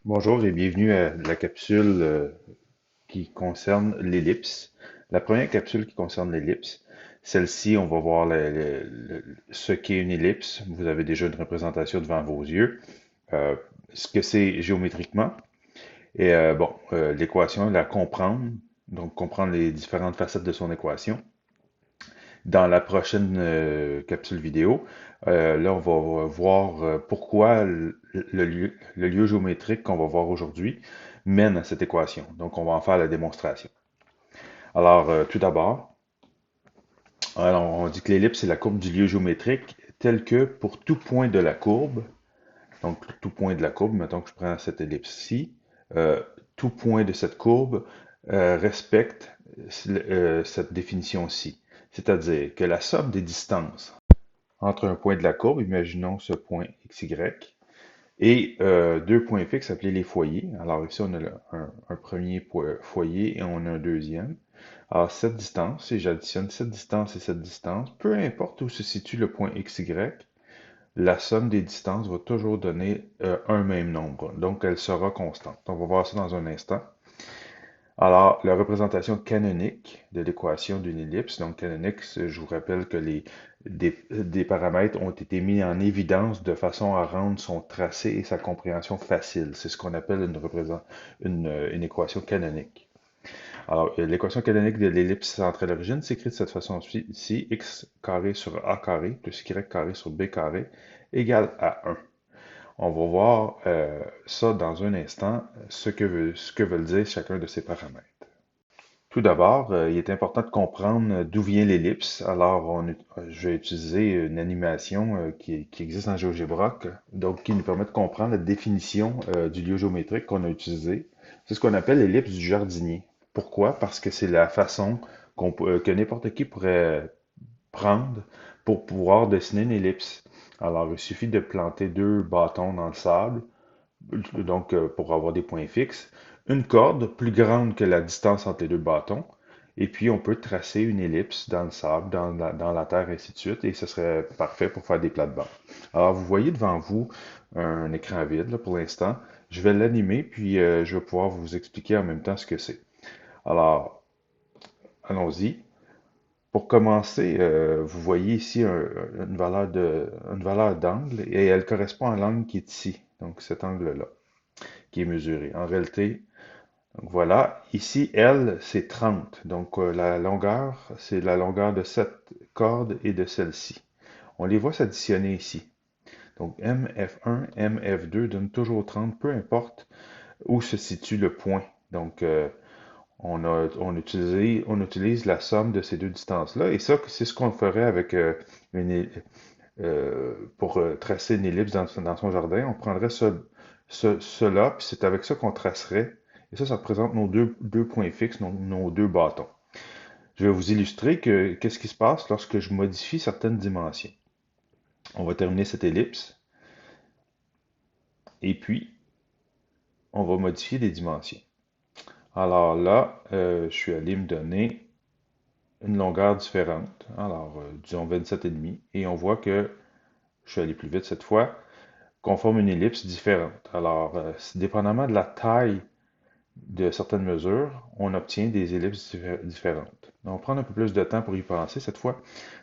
Bonjour et bienvenue à la capsule qui concerne l'ellipse. La première capsule qui concerne l'ellipse, celle-ci, on va voir ce qu'est une ellipse. Vous avez déjà une représentation devant vos yeux, euh, ce que c'est géométriquement, et l'équation, la comprendre, donc comprendre les différentes facettes de son équation. Dans la prochaine capsule vidéo, là, on va voir pourquoi le lieu géométrique qu'on va voir aujourd'hui mène à cette équation. Donc, on va en faire la démonstration. Alors, tout d'abord, alors, on dit que l'ellipse est la courbe du lieu géométrique tel que pour tout point de la courbe, donc tout point de la courbe, mettons que je prends cette ellipse-ci, euh, tout point de cette courbe respecte cette définition-ci. C'est-à-dire que la somme des distances entre un point de la courbe, imaginons ce point XY, et deux points fixes appelés les foyers. Alors ici, on a un premier foyer et on a un deuxième. Alors cette distance, si j'additionne cette distance et cette distance, peu importe où se situe le point XY, la somme des distances va toujours donner un même nombre. Donc elle sera constante. On va voir ça dans un instant. Alors, la représentation canonique de l'équation d'une ellipse, donc canonique, je vous rappelle que des paramètres ont été mis en évidence de façon à rendre son tracé et sa compréhension facile. C'est ce qu'on appelle une équation canonique. Alors, l'équation canonique de l'ellipse centrale d'origine s'écrit de cette façon-ci, x carré sur a carré plus y carré sur b carré égale à 1. On va voir ça dans un instant, ce que veulent dire chacun de ces paramètres. Tout d'abord, il est important de comprendre d'où vient l'ellipse. Alors, je vais utiliser une animation qui existe en GeoGebra, donc qui nous permet de comprendre la définition du lieu géométrique qu'on a utilisé. C'est ce qu'on appelle l'ellipse du jardinier. Pourquoi? Parce que c'est la façon que n'importe qui pourrait prendre pour pouvoir dessiner une ellipse. Alors, il suffit de planter deux bâtons dans le sable, donc pour avoir des points fixes, une corde plus grande que la distance entre les deux bâtons, et puis on peut tracer une ellipse dans le sable, dans la terre, et ainsi de suite, et ce serait parfait pour faire des plates-bandes. Alors vous voyez devant vous un écran vide là, pour l'instant. Je vais l'animer, puis je vais pouvoir vous expliquer en même temps ce que c'est. Alors, allons-y. Pour commencer, vous voyez ici une valeur d'angle, et elle correspond à l'angle qui est ici, donc cet angle-là qui est mesuré. En réalité, donc voilà, ici, L, c'est 30. Donc la longueur, c'est la longueur de cette corde et de celle-ci. On les voit s'additionner ici. Donc MF1, MF2 donne toujours 30, peu importe où se situe le point. Donc on utilise la somme de ces deux distances-là. Et ça, c'est ce qu'on ferait avec pour tracer une ellipse dans son jardin. On prendrait cela, puis c'est avec ça qu'on tracerait. Et ça représente nos deux points fixes, nos deux bâtons. Je vais vous illustrer qu'est-ce qui se passe lorsque je modifie certaines dimensions. On va terminer cette ellipse, et puis on va modifier les dimensions. Alors là, je suis allé me donner une longueur différente. Alors, disons 27,5, et on voit que je suis allé plus vite cette fois, qu'on forme une ellipse différente. Alors, dépendamment de la taille de certaines mesures, on obtient des ellipses différentes. On va prendre un peu plus de temps pour y penser cette fois.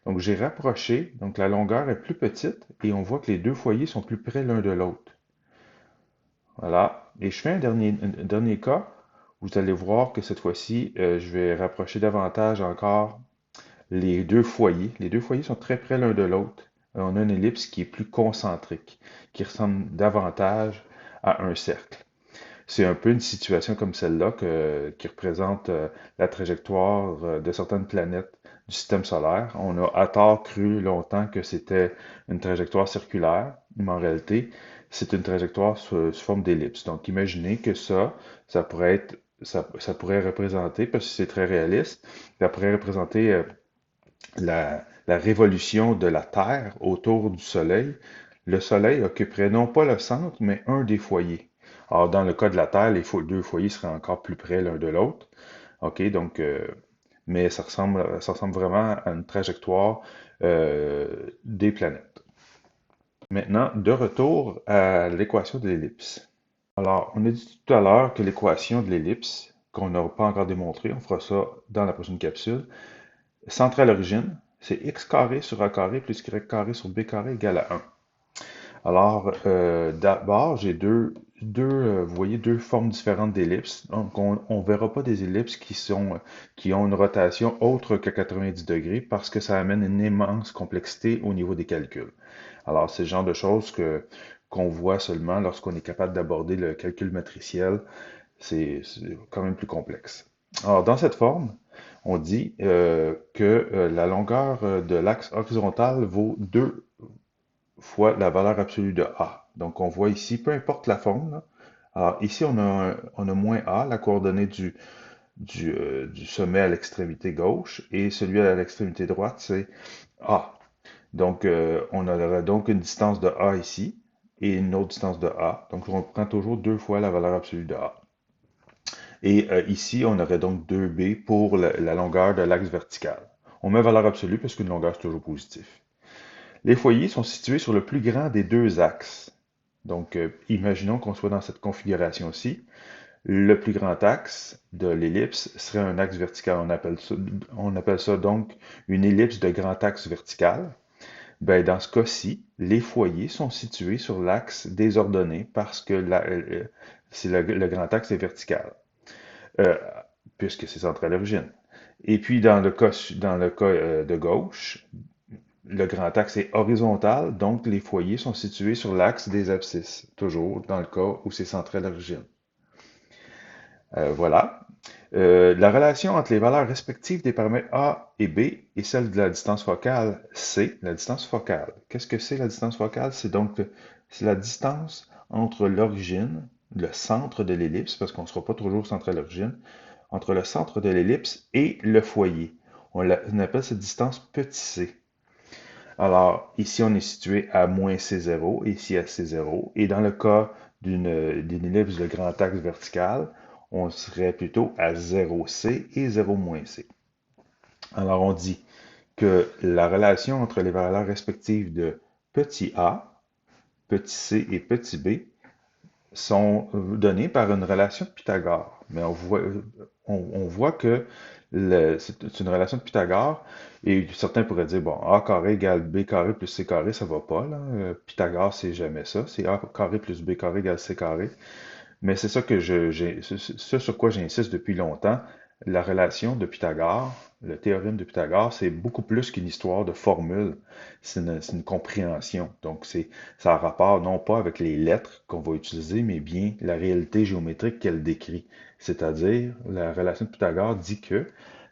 Donc, j'ai rapproché, donc la longueur est plus petite et on voit que les deux foyers sont plus près l'un de l'autre. Voilà. Et je fais un dernier cas. Vous allez voir que cette fois-ci, je vais rapprocher davantage encore les deux foyers. Les deux foyers sont très près l'un de l'autre. On a une ellipse qui est plus concentrique, qui ressemble davantage à un cercle. C'est un peu une situation comme celle-là qui représente la trajectoire de certaines planètes du système solaire. On a à tort cru longtemps que c'était une trajectoire circulaire, mais en réalité, c'est une trajectoire sous forme d'ellipse. Donc imaginez que ça pourrait ça pourrait représenter, parce que c'est très réaliste, ça pourrait représenter la révolution de la Terre autour du Soleil. Le Soleil occuperait non pas le centre, mais un des foyers. Alors, dans le cas de la Terre, les deux foyers seraient encore plus près l'un de l'autre. OK, donc, mais ça ressemble vraiment à une trajectoire des planètes. Maintenant, de retour à l'équation de l'ellipse. Alors, on a dit tout à l'heure que l'équation de l'ellipse, qu'on n'a pas encore démontré, on fera ça dans la prochaine capsule, centrée à l'origine, c'est x carré sur a carré plus y carré sur b carré égale à 1. Alors, d'abord, j'ai vous voyez, deux formes différentes d'ellipses. Donc, on ne verra pas des ellipses qui ont une rotation autre que 90 degrés parce que ça amène une immense complexité au niveau des calculs. Alors, c'est le genre de choses qu'on voit seulement lorsqu'on est capable d'aborder le calcul matriciel. C'est quand même plus complexe. Alors, dans cette forme, on dit que la longueur de l'axe horizontal vaut 2 fois la valeur absolue de A. Donc, on voit ici, peu importe la forme, là. Alors, ici, on a moins A, la coordonnée du sommet à l'extrémité gauche, et celui à l'extrémité droite, c'est A. Donc, on aurait donc une distance de A ici, et une autre distance de A. Donc, on prend toujours 2 fois la valeur absolue de A. Et ici, on aurait donc 2B pour la longueur de l'axe vertical. On met valeur absolue parce qu'une longueur, c'est toujours positif. Les foyers sont situés sur le plus grand des deux axes. Donc, imaginons qu'on soit dans cette configuration-ci. Le plus grand axe de l'ellipse serait un axe vertical. On appelle ça donc une ellipse de grand axe vertical. Ben, dans ce cas-ci, les foyers sont situés sur l'axe des ordonnées parce que c'est le grand axe est vertical, euh, puisque c'est centré à l'origine. Et puis, dans le cas de gauche, le grand axe est horizontal, donc les foyers sont situés sur l'axe des abscisses, toujours dans le cas où c'est centré à l'origine. Voilà. La relation entre les valeurs respectives des paramètres A et B et celle de la distance focale C, la distance focale. Qu'est-ce que c'est la distance focale? C'est la distance entre l'origine, le centre de l'ellipse, parce qu'on ne sera pas toujours centré à l'origine, entre le centre de l'ellipse et le foyer. On appelle cette distance petit c. Alors, ici, on est situé à moins C0 et ici à C0. Et dans le cas d'une ellipse de grand axe vertical, on serait plutôt à 0C et 0 C. Alors, on dit que la relation entre les valeurs respectives de petit a, petit c et petit b sont données par une relation de Pythagore. Mais on voit que c'est une relation de Pythagore, et certains pourraient dire, bon, A carré égale B carré plus C carré, ça va pas, là. Pythagore, c'est jamais ça. C'est A carré plus B carré égale C carré. Mais c'est ça ce sur quoi j'insiste depuis longtemps. La relation de Pythagore, le théorème de Pythagore, c'est beaucoup plus qu'une histoire de formule. C'est une compréhension. Donc, ça a rapport non pas avec les lettres qu'on va utiliser, mais bien la réalité géométrique qu'elle décrit. C'est-à-dire, la relation de Pythagore dit que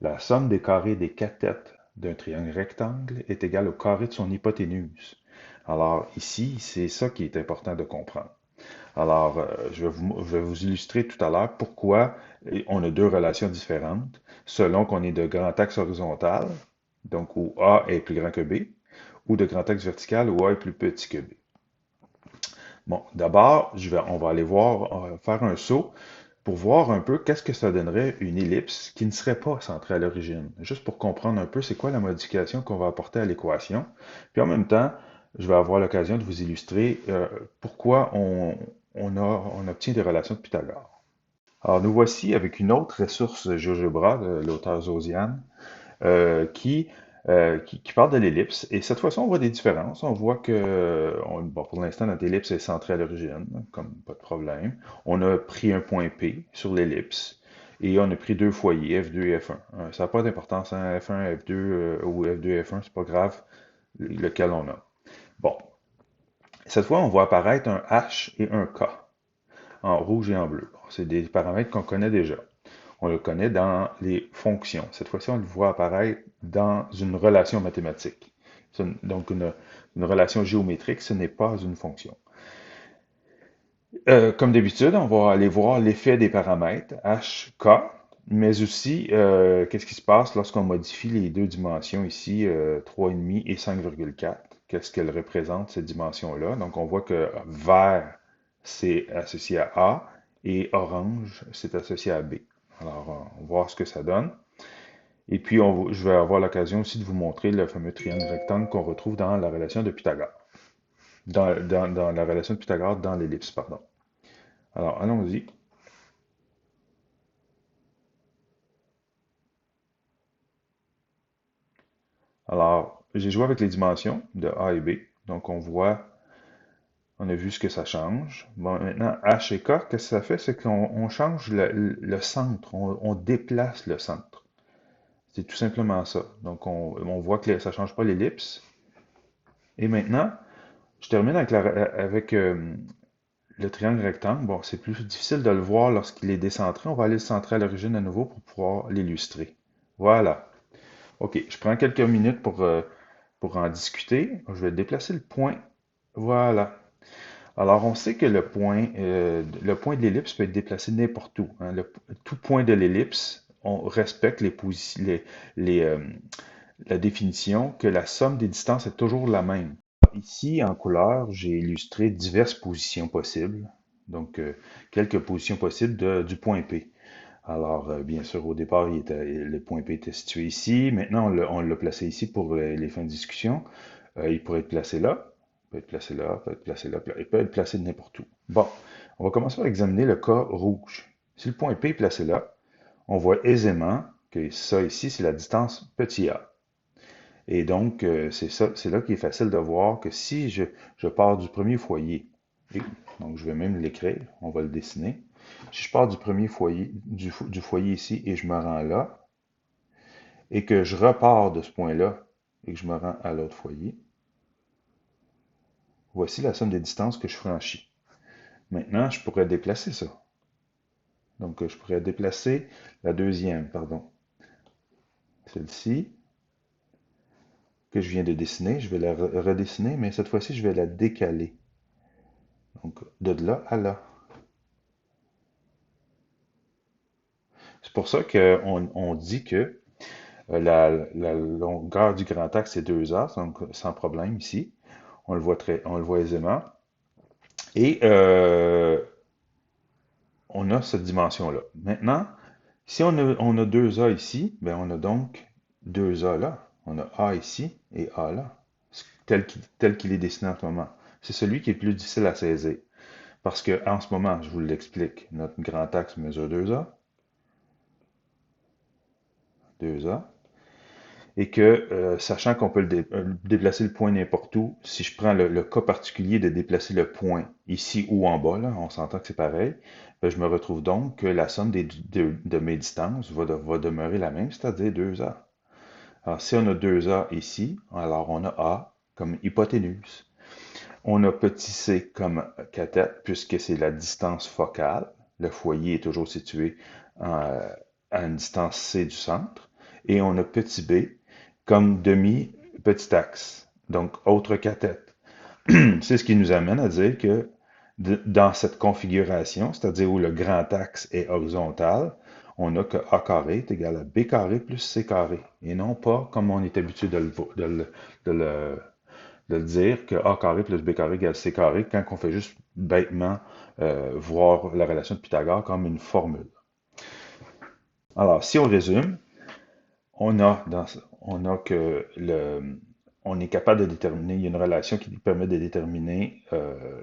la somme des carrés des catètes d'un triangle rectangle est égale au carré de son hypoténuse. Alors, ici, c'est ça qui est important de comprendre. Alors, je vais vous illustrer tout à l'heure pourquoi on a deux relations différentes selon qu'on est de grand axe horizontal, donc où A est plus grand que B, ou de grand axe vertical où A est plus petit que B. Bon, d'abord, on va aller voir, on va faire un saut pour voir un peu qu'est-ce que ça donnerait une ellipse qui ne serait pas centrée à l'origine, juste pour comprendre un peu c'est quoi la modification qu'on va apporter à l'équation. Puis en même temps, je vais avoir l'occasion de vous illustrer pourquoi on obtient des relations de Pythagore. Alors nous voici avec une autre ressource GeoGebra de l'auteur Zosian qui parle de l'ellipse. Et cette fois-ci, on voit des différences. On voit que, bon, pour l'instant, notre ellipse est centrée à l'origine, comme pas de problème. On a pris un point P sur l'ellipse et on a pris deux foyers, F2 et F1. Ça n'a pas d'importance, hein, F1, F2 ou F2, F1, c'est pas grave lequel on a. Bon, cette fois, on voit apparaître un H et un K en rouge et en bleu. Bon, c'est des paramètres qu'on connaît déjà. On le connaît dans les fonctions. Cette fois-ci, on le voit apparaître dans une relation mathématique. Donc, une relation géométrique, ce n'est pas une fonction. Comme d'habitude, on va aller voir l'effet des paramètres H, K, mais aussi qu'est-ce qui se passe lorsqu'on modifie les deux dimensions ici, 3,5 et 5,4. Qu'est-ce qu'elles représentent, ces dimensions-là? Donc, on voit que vert, c'est associé à A et orange, c'est associé à B. Alors, on va voir ce que ça donne. Et puis, je vais avoir l'occasion aussi de vous montrer le fameux triangle rectangle qu'on retrouve dans la relation de Pythagore. Dans la relation de Pythagore dans l'ellipse, pardon. Alors, allons-y. Alors, j'ai joué avec les dimensions de A et B. Donc, on a vu ce que ça change. Bon, maintenant, H et K, qu'est-ce que ça fait? C'est qu'on change le centre, on déplace le centre. C'est tout simplement ça. Donc, on voit que ça ne change pas l'ellipse. Et maintenant, je termine avec le triangle rectangle. Bon, c'est plus difficile de le voir lorsqu'il est décentré. On va aller le centrer à l'origine à nouveau pour pouvoir l'illustrer. Voilà. OK, je prends quelques minutes pour en discuter. Je vais déplacer le point. Voilà. Alors, on sait que le point de l'ellipse peut être déplacé n'importe où, hein. Tout point de l'ellipse, on respecte les, euh, la définition que la somme des distances est toujours la même. Ici, en couleur, j'ai illustré diverses positions possibles. Donc, quelques positions possibles du point P. Alors, bien sûr, au départ, le point P était situé ici. Maintenant, on l'a placé ici pour les fins de discussion. Il pourrait être placé là, il peut être placé là, il peut être placé là, il peut être placé n'importe où. Bon, on va commencer par examiner le cas rouge. Si le point P est placé là, on voit aisément que ça ici, c'est la distance petit a. Et donc, c'est là qu'il est facile de voir que si je pars du premier foyer, et donc je vais même l'écrire, on va le dessiner. Si je pars du premier foyer, du foyer ici et je me rends là, et que je repars de ce point-là et que je me rends à l'autre foyer, voici la somme des distances que je franchis. Maintenant, je pourrais déplacer ça. Donc, je pourrais déplacer la deuxième, pardon, celle-ci, que je viens de dessiner. Je vais la redessiner, mais cette fois-ci, je vais la décaler. Donc, de là à là. C'est pour ça qu'on dit que la longueur du grand axe est 2A, donc sans problème ici. On le voit aisément. Et on a cette dimension-là. Maintenant, si on a 2A ici, ben on a donc 2A là. On a A ici et A là, tel qu'il est dessiné en ce moment. C'est celui qui est le plus difficile à saisir. Parce que en ce moment, je vous l'explique, notre grand axe mesure 2A, 2A, et que, sachant qu'on peut déplacer le point n'importe où, si je prends le cas particulier de déplacer le point ici ou en bas, là, on s'entend que c'est pareil, ben, je me retrouve donc que la somme de mes distances va demeurer la même, c'est-à-dire 2A. Alors, si on a 2A ici, alors on a A comme hypoténuse. On a petit c comme cathète, puisque c'est la distance focale. Le foyer est toujours situé à une distance c du centre. Et on a petit b comme demi-petit axe, donc autre cathète. C'est ce qui nous amène à dire que dans cette configuration, c'est-à-dire où le grand axe est horizontal, on a que A carré est égal à B carré plus C carré, et non pas comme on est habitué de le- de dire que A carré plus B carré égale C carré quand on fait juste bêtement voir la relation de Pythagore comme une formule. Alors, si on résume, on a que on est capable de déterminer, il y a une relation qui nous permet de déterminer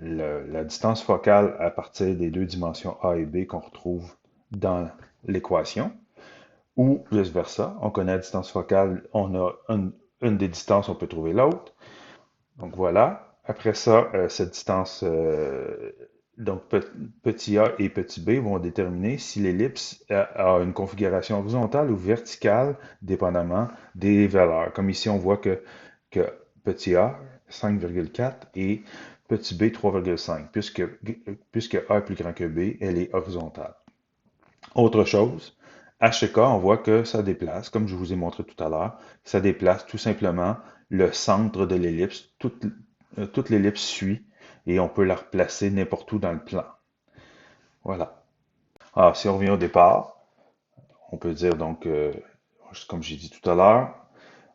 la distance focale à partir des deux dimensions A et B qu'on retrouve dans l'équation, ou vice-versa. On connaît la distance focale, on a une des distances, on peut trouver l'autre. Donc voilà. Après ça, cette distance, donc petit a et petit b vont déterminer si l'ellipse a une configuration horizontale ou verticale, dépendamment des valeurs. Comme ici, on voit que petit a, 5,4 et petit b, 3,5. Puisque a est plus grand que b, elle est horizontale. Autre chose, H et K, on voit que ça déplace, comme je vous ai montré tout à l'heure, ça déplace tout simplement le centre de l'ellipse. Toute l'ellipse suit et on peut la replacer n'importe où dans le plan. Voilà. Alors, si on revient au départ, on peut dire donc, comme j'ai dit tout à l'heure,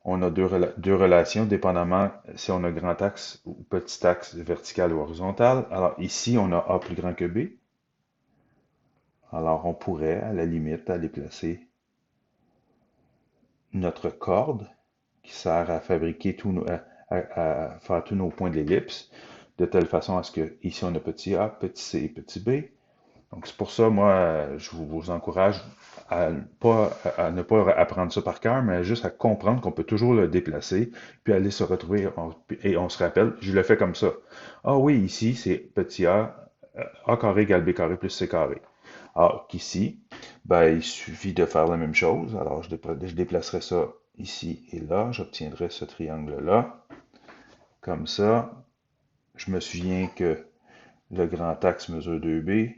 on a deux relations dépendamment si on a grand axe ou petit axe vertical ou horizontal. Alors ici, on a A plus grand que B. Alors on pourrait, à la limite, aller placer notre corde qui sert à fabriquer à faire tous nos points de l'ellipse, de telle façon à ce que ici on a petit a, petit c et petit b. Donc c'est pour ça, moi, je vous encourage à ne pas apprendre ça par cœur, mais juste à comprendre qu'on peut toujours le déplacer, puis aller se retrouver, et on se rappelle, je le fais comme ça. Ah oui, ici, c'est petit a carré égale b carré plus c carré. Alors qu'ici, ben, il suffit de faire la même chose. Alors je déplacerai ça ici et là, j'obtiendrai ce triangle-là. Comme ça, je me souviens que le grand axe mesure 2b.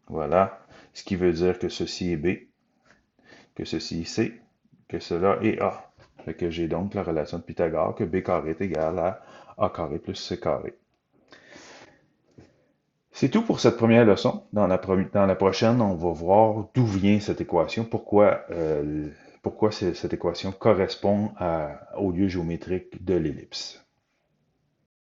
Voilà. Ce qui veut dire que ceci est B, que ceci est C, que cela est A. Fait que j'ai donc la relation de Pythagore que B carré est égal à A carré plus C carré. C'est tout pour cette première leçon. Dans la prochaine, on va voir d'où vient cette équation, pourquoi cette équation correspond au lieu géométrique de l'ellipse.